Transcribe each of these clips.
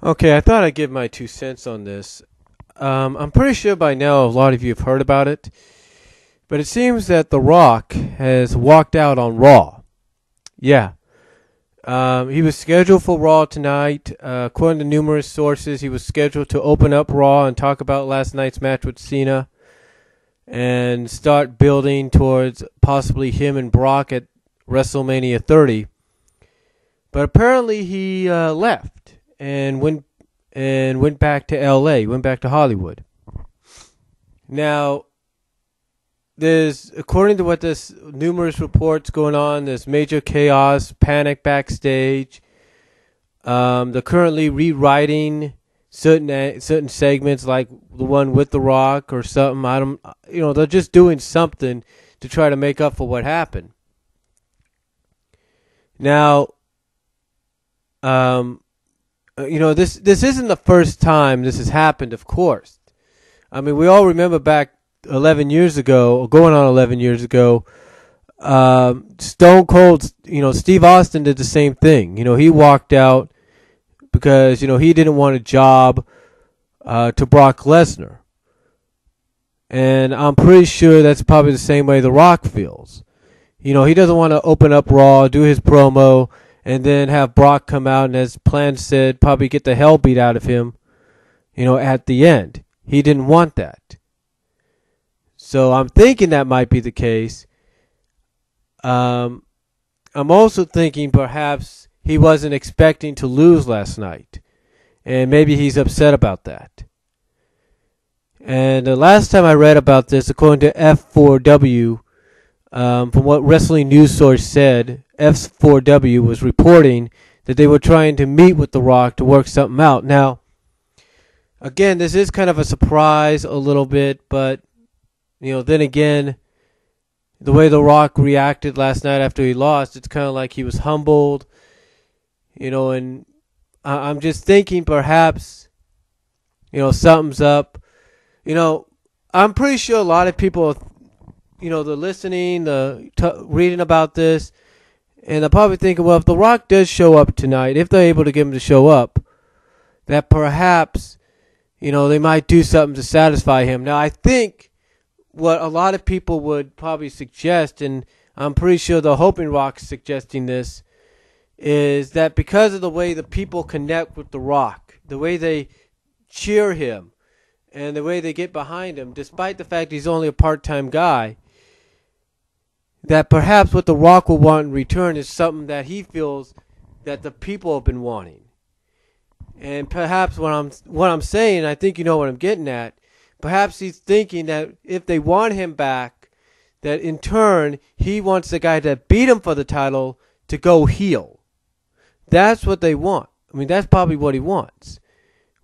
Okay, I thought I'd give my 2 cents on this. I'm pretty sure by now a lot of you have heard about it, but it seems that The Rock has walked out on Raw. Yeah. He was scheduled for Raw tonight. According to numerous sources, he was scheduled to open up Raw and talk about last night's match with Cena and start building towards possibly him and Brock at WrestleMania 30. But apparently he left and went back to L.A., went back to Hollywood. Now, there's, according to what there's numerous reports going on, there's major chaos, panic backstage. They're currently rewriting certain segments, like the one with The Rock or something. I don't, they're just doing something to try to make up for what happened. Now, um, this isn't the first time this has happened. Of course, I mean we all remember back 11 years ago, or going on 11 years ago. Stone Cold, Steve Austin did the same thing. He walked out because he didn't want a job to Brock Lesnar, and I'm pretty sure that's probably the same way The Rock feels. He doesn't want to open up Raw, do his promo, and then have Brock come out and, as Plan said, probably get the hell beat out of him, at the end. He didn't want that. So I'm thinking that might be the case. I'm also thinking perhaps he wasn't expecting to lose last night, and maybe he's upset about that. And the last time I read about this, according to F4W, from what Wrestling News Source said, F4W was reporting that they were trying to meet with The Rock to work something out. Now, again, this is kind of a surprise a little bit, but, then again, the way The Rock reacted last night after he lost, it's kind of like he was humbled, and I'm just thinking perhaps, something's up. I'm pretty sure a lot of people, they're listening, reading about this, and they're probably thinking, well, if The Rock does show up tonight, if they're able to get him to show up, that perhaps, they might do something to satisfy him. Now, I think what a lot of people would probably suggest, and I'm pretty sure they're hoping Rock's suggesting this, is that because of the way the people connect with The Rock, the way they cheer him, and the way they get behind him, despite the fact he's only a part-time guy, that perhaps what The Rock will want in return is something that he feels that the people have been wanting. And perhaps what I'm saying, I think you know what I'm getting at, perhaps he's thinking that if they want him back, that in turn, he wants the guy that beat him for the title to go heel. That's what they want. I mean, that's probably what he wants.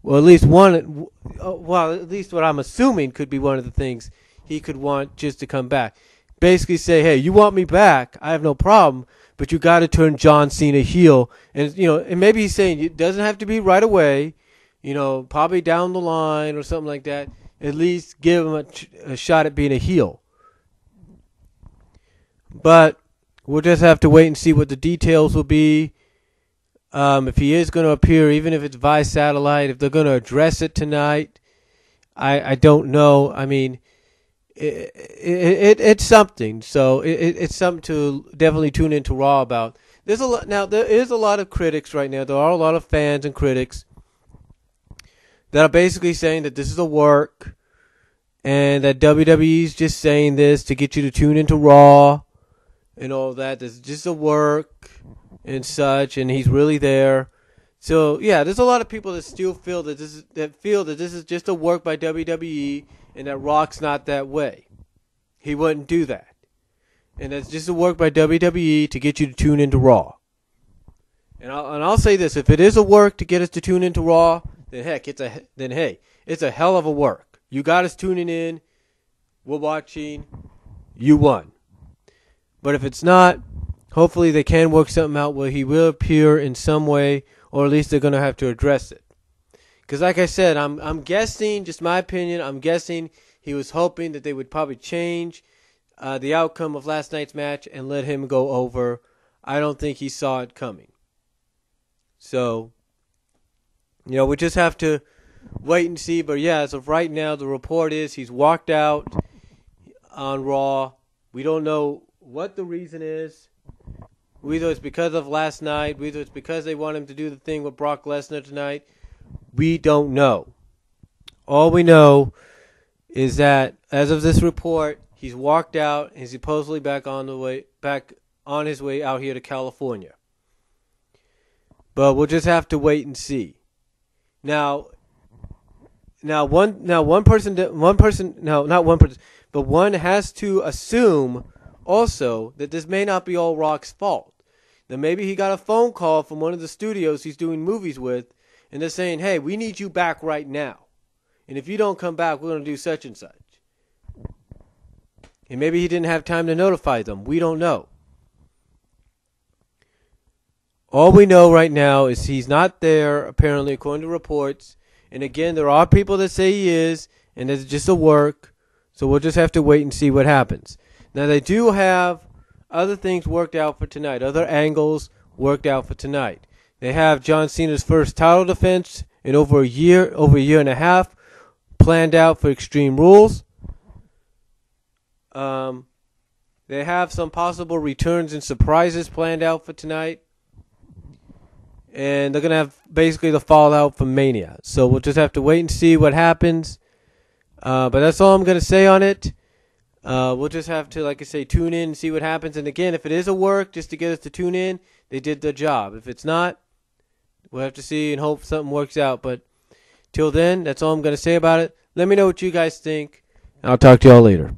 Well, at least at least what I'm assuming could be one of the things he could want just to come back. Basically say, hey, you want me back, I have no problem, but you got to turn John Cena heel. And, and maybe he's saying it doesn't have to be right away, probably down the line or something like that. At least give him a shot at being a heel. But we'll just have to wait and see what the details will be. If he is going to appear, even if it's via satellite, if they're going to address it tonight, I don't know. I mean, it's something. So it's something to definitely tune into Raw about. There is a lot of critics right now. There are a lot of fans and critics that are basically saying that this is a work and that WWE is just saying this to get you to tune into Raw and all that. This is just a work and such, and he's really there. So yeah, there's a lot of people that still feel that this is just a work by WWE and that Rock's not that way. He wouldn't do that. And that's just a work by WWE to get you to tune into Raw. And I'll say this, if it is a work to get us to tune into Raw, then it's a hell of a work. You got us tuning in. We're watching. You won. But if it's not, hopefully they can work something out where he will appear in some way, or at least they're going to have to address it. Because like I said, I'm guessing, just my opinion, I'm guessing he was hoping that they would probably change the outcome of last night's match and let him go over. I don't think he saw it coming. So We just have to wait and see. But yeah, as of right now, the report is he's walked out on Raw. We don't know what the reason is. Whether it's because of last night, whether it's because they want him to do the thing with Brock Lesnar tonight, we don't know. All we know is that as of this report, he's walked out and he's supposedly back on his way out here to California. But we'll just have to wait and see. One has to assume also that this may not be all Rock's fault. That maybe he got a phone call from one of the studios he's doing movies with, and they're saying, hey, we need you back right now. And if you don't come back, we're going to do such and such. And maybe he didn't have time to notify them. We don't know. All we know right now is he's not there, apparently, according to reports. And again, there are people that say he is, and it's just a work. So we'll just have to wait and see what happens. Now, they do have other things worked out for tonight, other angles worked out for tonight. They have John Cena's first title defense in over a year and a half, planned out for Extreme Rules. They have some possible returns and surprises planned out for tonight. And they're going to have basically the fallout from Mania. So we'll just have to wait and see what happens. But that's all I'm going to say on it. We'll just have to, like I say, tune in and see what happens. And again, if it is a work just to get us to tune in, they did their job. If it's not, we'll have to see and hope something works out. But till then, that's all I'm going to say about it. Let me know what you guys think. And I'll talk to y'all later.